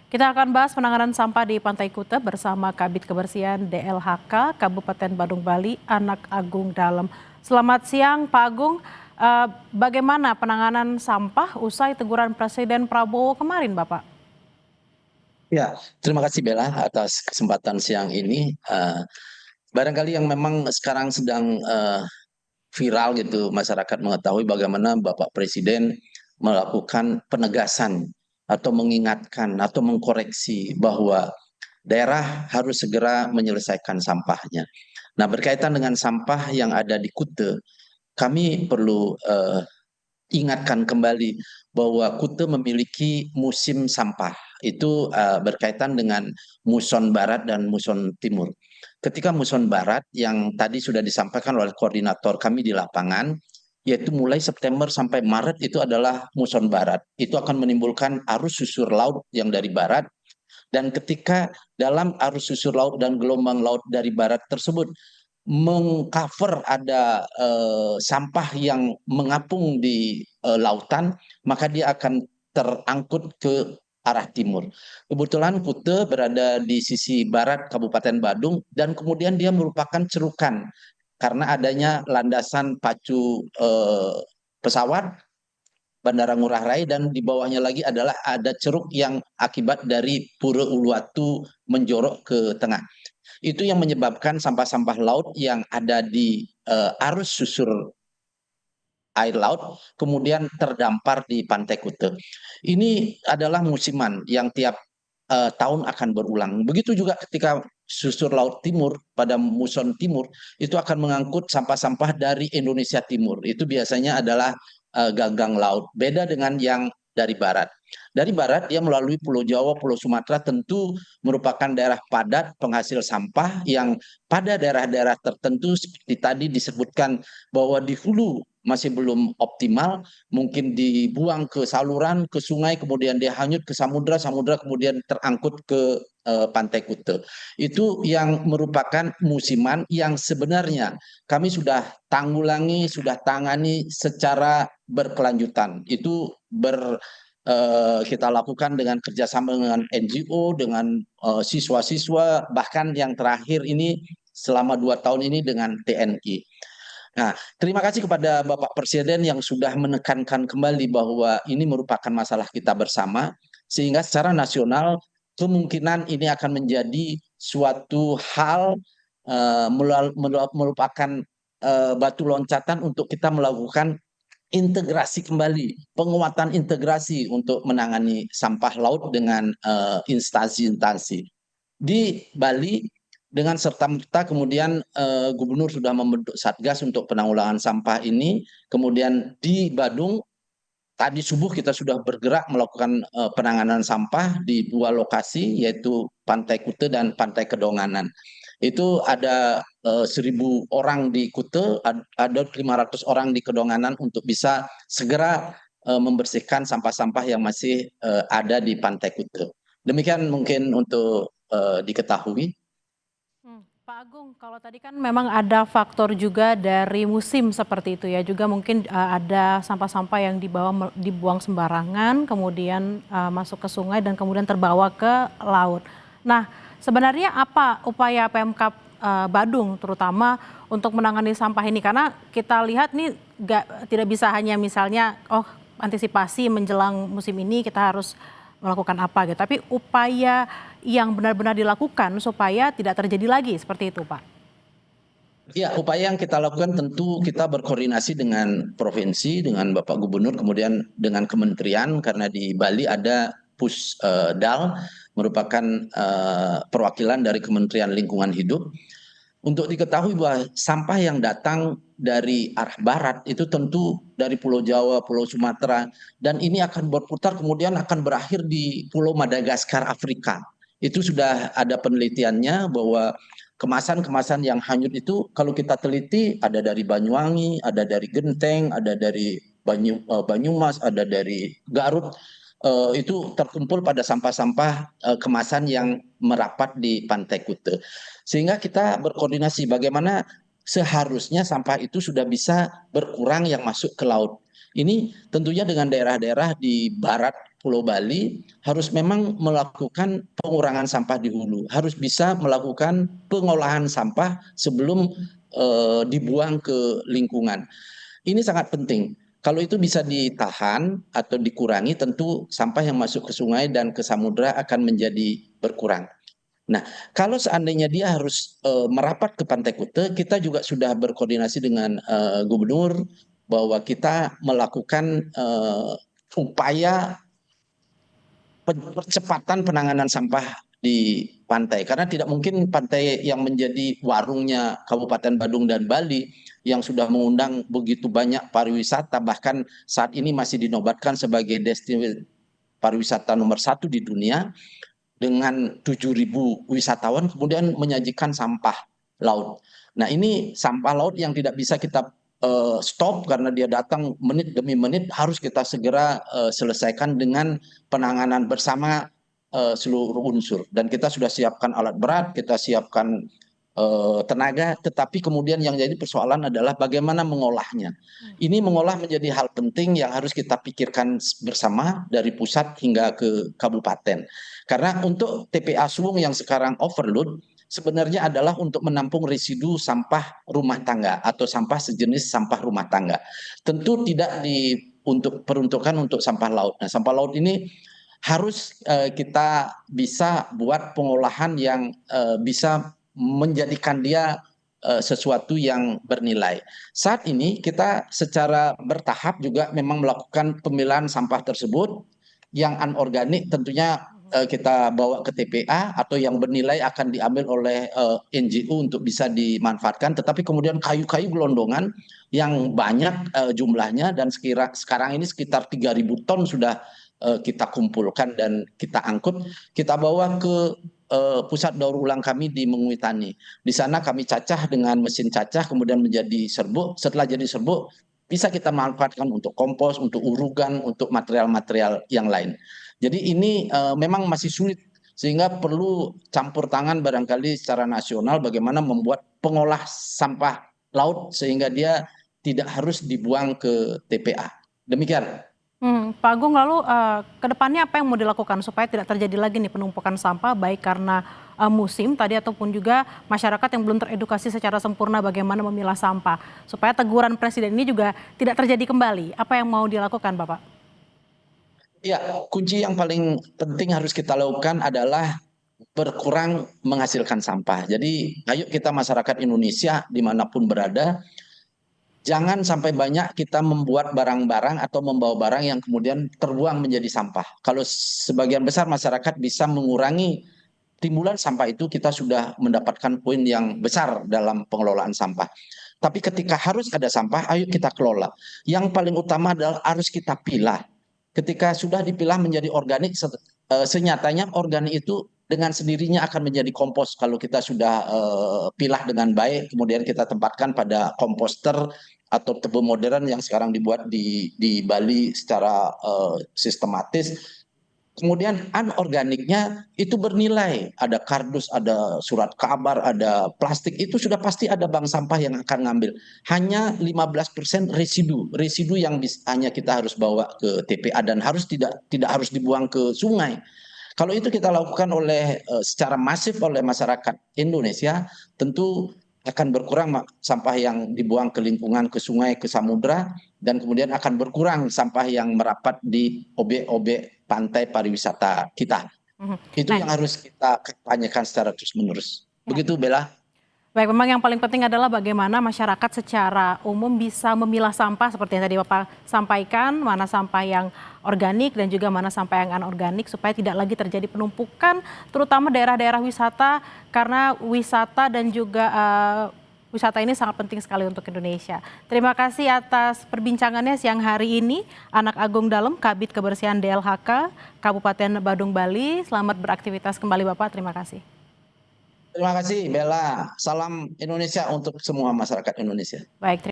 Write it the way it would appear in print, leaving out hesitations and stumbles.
Kita akan bahas penanganan sampah di Pantai Kuta bersama Kabid Kebersihan DLHK Kabupaten Badung Bali, Anak Agung Dalem. Selamat siang Pak Agung. Bagaimana penanganan sampah usai teguran Presiden Prabowo kemarin Bapak? Ya, terima kasih Bella atas kesempatan siang ini. Barangkali yang memang sekarang sedang viral gitu, masyarakat mengetahui bagaimana Bapak Presiden melakukan penegasan atau mengingatkan atau mengkoreksi bahwa daerah harus segera menyelesaikan sampahnya. Nah, berkaitan dengan sampah yang ada di Kute, kami perlu ingatkan kembali bahwa Kute memiliki musim sampah. Itu berkaitan dengan muson barat dan muson timur. Ketika muson barat yang tadi sudah disampaikan oleh koordinator kami di lapangan, yaitu mulai September sampai Maret itu adalah muson barat. Itu akan menimbulkan arus susur laut yang dari barat, dan ketika dalam arus susur laut dan gelombang laut dari barat tersebut mengcover ada sampah yang mengapung di lautan, maka dia akan terangkut ke arah timur. Kebetulan Kute berada di sisi barat Kabupaten Badung dan kemudian dia merupakan cerukan karena adanya landasan pacu pesawat Bandara Ngurah Rai, dan di bawahnya lagi adalah ada ceruk yang akibat dari Pura Uluwatu menjorok ke tengah. Itu yang menyebabkan sampah-sampah laut yang ada di arus susur air laut kemudian terdampar di Pantai Kute. Ini adalah musiman yang tiap tahun akan berulang. Begitu juga ketika susur laut timur pada muson timur itu akan mengangkut sampah-sampah dari Indonesia Timur. Itu biasanya adalah gagang laut. Beda dengan yang dari barat. Dari barat dia melalui Pulau Jawa, Pulau Sumatera tentu merupakan daerah padat penghasil sampah yang pada daerah-daerah tertentu seperti tadi disebutkan bahwa di hulu masih belum optimal, mungkin dibuang ke saluran, ke sungai, kemudian dia hanyut ke samudra, samudra kemudian terangkut ke Pantai Kute. Itu yang merupakan musiman yang sebenarnya kami sudah tanggulangi, sudah tangani secara berkelanjutan. Itu kita lakukan dengan kerjasama dengan NGO, dengan siswa-siswa, bahkan yang terakhir ini selama 2 tahun ini dengan TNI. Nah, terima kasih kepada Bapak Presiden yang sudah menekankan kembali bahwa ini merupakan masalah kita bersama, sehingga secara nasional kemungkinan ini akan menjadi suatu hal merupakan batu loncatan untuk kita melakukan integrasi kembali, penguatan integrasi untuk menangani sampah laut dengan instansi-instansi. Di Bali dengan serta-merta kemudian gubernur sudah membentuk satgas untuk penanggulangan sampah ini. Kemudian di Badung tadi subuh kita sudah bergerak melakukan penanganan sampah di 2 lokasi, yaitu Pantai Kute dan Pantai Kedonganan. Itu ada 1.000 orang di Kute, ada 500 orang di Kedonganan untuk bisa segera membersihkan sampah-sampah yang masih ada di Pantai Kute. Demikian mungkin untuk diketahui. Pak Agung, kalau tadi kan memang ada faktor juga dari musim seperti itu ya, juga mungkin ada sampah-sampah yang dibuang sembarangan, kemudian masuk ke sungai dan kemudian terbawa ke laut. Nah, sebenarnya apa upaya Pemkab Badung terutama untuk menangani sampah ini? Karena kita lihat nih tidak bisa hanya misalnya antisipasi menjelang musim ini kita harus melakukan apa gitu, tapi upaya yang benar-benar dilakukan supaya tidak terjadi lagi seperti itu, Pak. Ya, upaya yang kita lakukan tentu kita berkoordinasi dengan provinsi, dengan Bapak Gubernur, kemudian dengan kementerian, karena di Bali ada Pusdal, merupakan perwakilan dari Kementerian Lingkungan Hidup. Untuk diketahui bahwa sampah yang datang dari arah barat itu tentu dari Pulau Jawa, Pulau Sumatera, dan ini akan berputar kemudian akan berakhir di Pulau Madagaskar, Afrika. Itu sudah ada penelitiannya bahwa kemasan-kemasan yang hanyut itu kalau kita teliti ada dari Banyuwangi, ada dari Genteng, ada dari Banyumas, ada dari Garut. Itu terkumpul pada sampah-sampah kemasan yang merapat di Pantai Kute. Sehingga kita berkoordinasi bagaimana seharusnya sampah itu sudah bisa berkurang yang masuk ke laut. Ini tentunya dengan daerah-daerah di barat Pulau Bali harus memang melakukan pengurangan sampah di hulu, harus bisa melakukan pengolahan sampah sebelum dibuang ke lingkungan. Ini sangat penting. Kalau itu bisa ditahan atau dikurangi, tentu sampah yang masuk ke sungai dan ke samudra akan menjadi berkurang. Nah, kalau seandainya dia harus merapat ke Pantai Kute, kita juga sudah berkoordinasi dengan gubernur bahwa kita melakukan upaya percepatan penanganan sampah di pantai, karena tidak mungkin pantai yang menjadi warungnya Kabupaten Badung dan Bali yang sudah mengundang begitu banyak pariwisata, bahkan saat ini masih dinobatkan sebagai destinasi pariwisata nomor 1 di dunia dengan 7.000 wisatawan, kemudian menyajikan sampah laut. Nah, ini sampah laut yang tidak bisa kita stop karena dia datang menit demi menit, harus kita segera selesaikan dengan penanganan bersama seluruh unsur. Dan kita sudah siapkan alat berat, kita siapkan tenaga, tetapi kemudian yang jadi persoalan adalah bagaimana mengolahnya. Ini mengolah menjadi hal penting yang harus kita pikirkan bersama dari pusat hingga ke kabupaten. Karena untuk TPA Suwung yang sekarang overload, sebenarnya adalah untuk menampung residu sampah rumah tangga atau sampah sejenis sampah rumah tangga. Tentu tidak untuk peruntukan untuk sampah laut. Nah, sampah laut ini harus kita bisa buat pengolahan yang bisa menjadikan dia sesuatu yang bernilai. Saat ini kita secara bertahap juga memang melakukan pemilahan sampah tersebut. Yang anorganik tentunya kita bawa ke TPA, atau yang bernilai akan diambil oleh NGO untuk bisa dimanfaatkan. Tetapi kemudian kayu-kayu gelondongan yang banyak jumlahnya, dan sekarang ini sekitar 3.000 ton sudah kita kumpulkan dan kita angkut, kita bawa ke pusat daur ulang kami di Menguitani. Di sana kami cacah dengan mesin cacah, kemudian menjadi serbuk. Setelah jadi serbuk, bisa kita manfaatkan untuk kompos, untuk urugan, untuk material-material yang lain. Jadi ini memang masih sulit, sehingga perlu campur tangan barangkali secara nasional bagaimana membuat pengolah sampah laut sehingga dia tidak harus dibuang ke TPA. Demikian. Pak Agung, lalu ke depannya apa yang mau dilakukan supaya tidak terjadi lagi nih penumpukan sampah, baik karena musim tadi ataupun juga masyarakat yang belum teredukasi secara sempurna bagaimana memilah sampah, supaya teguran Presiden ini juga tidak terjadi kembali. Apa yang mau dilakukan, Bapak? Ya, kunci yang paling penting harus kita lakukan adalah berkurang menghasilkan sampah. Jadi, ayo kita masyarakat Indonesia dimanapun berada, jangan sampai banyak kita membuat barang-barang atau membawa barang yang kemudian terbuang menjadi sampah. Kalau sebagian besar masyarakat bisa mengurangi timbulan sampah, itu kita sudah mendapatkan poin yang besar dalam pengelolaan sampah. Tapi ketika harus ada sampah, ayo kita kelola. Yang paling utama adalah harus kita pilah. Ketika sudah dipilah menjadi organik, senyatanya organik itu dengan sendirinya akan menjadi kompos kalau kita sudah pilah dengan baik, kemudian kita tempatkan pada komposter atau tebu modern yang sekarang dibuat di Bali secara sistematis. Kemudian anorganiknya itu bernilai, ada kardus, ada surat kabar, ada plastik, itu sudah pasti ada bank sampah yang akan ngambil. Hanya 15% residu yang hanya kita harus bawa ke TPA dan tidak harus dibuang ke sungai. Kalau itu kita lakukan secara masif oleh masyarakat Indonesia, tentu akan berkurang sampah yang dibuang ke lingkungan, ke sungai, ke samudra, dan kemudian akan berkurang sampah yang merapat di objek-objek pantai pariwisata kita. Itu Nah, yang harus kita tanyakan secara terus-menerus. ya. Begitu, Bella. Baik, memang yang paling penting adalah bagaimana masyarakat secara umum bisa memilah sampah seperti yang tadi Bapak sampaikan, mana sampah yang organik dan juga mana sampah yang anorganik supaya tidak lagi terjadi penumpukan, terutama daerah-daerah wisata, karena wisata dan juga wisata ini sangat penting sekali untuk Indonesia. Terima kasih atas perbincangannya siang hari ini, Anak Agung Dalem, Kabid Kebersihan DLHK, Kabupaten Badung, Bali. Selamat beraktivitas kembali Bapak, terima kasih. Terima kasih, Bella. Salam Indonesia untuk semua masyarakat Indonesia. Baik.